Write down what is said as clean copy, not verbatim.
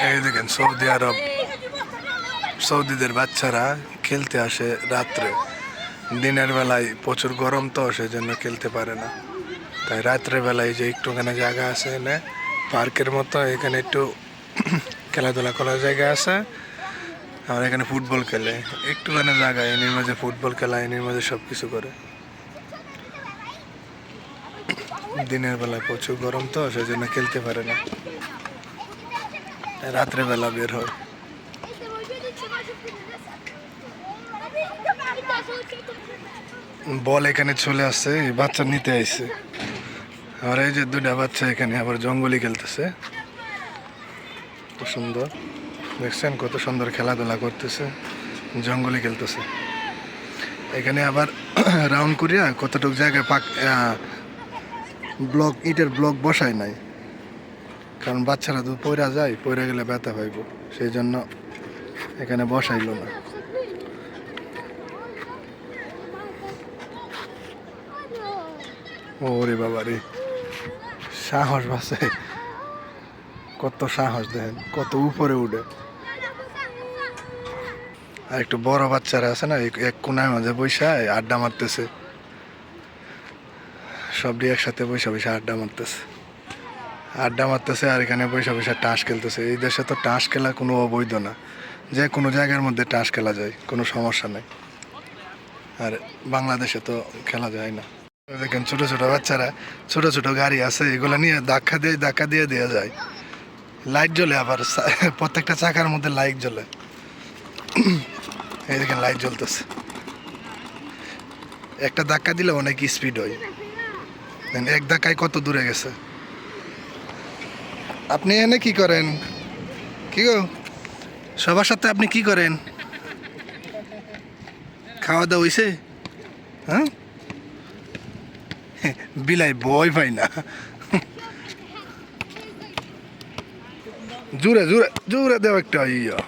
এই দেখেন সৌদি আরব, সৌদিদের বাচ্চারা খেলতে আসে রাত্রে। দিনের বেলায় প্রচুর গরম তো সেই জন্য খেলতে পারে না, তাই রাত্রে বেলায় যে একটুখানি জায়গা আছে এনে পার্কের মতো, এখানে একটু খেলাধুলা করার জায়গা আছে। আর এখানে ফুটবল খেলে একটুখানি জায়গা, এর মাঝে ফুটবল খেলা, এর মাঝে সব কিছু করে। দিনের বেলায় প্রচুর গরম তো সেই জন্য খেলতে পারে না, রাত্রে বেলা বের হয়। বল এখানে চলে আসছে, বাচ্চা নিতে আইছে। আর এই যে দুটা বাচ্চা এখানে আবার জঙ্গলি খেলতেছে, সুন্দর দেখছেন কত সুন্দর খেলাধুলা করতেছে, জঙ্গলি খেলতেছে। এখানে আবার রাউন্ড করিয়া কতটুক জায়গায় ব্লক, ইটের ব্লক বসায় নাই, কারণ বাচ্চারা তো পড়া যায়, পড়ে গেলে ব্যথা পাইব, সেই জন্য এখানে বসাইল না। ওরে বাবা রে, সাহস বাসে, কত সাহস দেখেন, কত উপরে উঠে। আর একটু বড় বাচ্চারা আছে না, এক কোনায় মাঝে বৈশা আড্ডা মারতেছে, সবটি একসাথে বৈশা বৈশা আড্ডা মারতেছে। আর এখানে বৈশা বৈশা টাস খেলতেছে। এই দেশে তো টাস খেলা কোনো অবৈধ না, যে কোনো জায়গার মধ্যে টাস খেলা যায়, কোনো সমস্যা নেই। আর বাংলাদেশে তো খেলা যায় না। দেখেন ছোট ছোট বাচ্চারা, ছোট ছোট গাড়ি আছে, এগুলো নিয়ে ধাক্কা দিয়ে দেওয়া যায়। লাইট জ্বলে, আবার প্রত্যেকটা চাকার মধ্যে লাইট জ্বলে। এই দেখেন লাইট জ্বলতেছে, একটা ধাক্কা দিলে অনেক স্পিড হয়। এক ধাক্কায় কত দূরে গেছে। আপনি এনে কি করেন? কি গো, সবার সাথে আপনি কি করেন? খাওয়া দাওয়া হইছে? হ্যাঁ, বিলাই ভয় পাই না। জোরে জোরে জোরে দেও একটা ইয়া।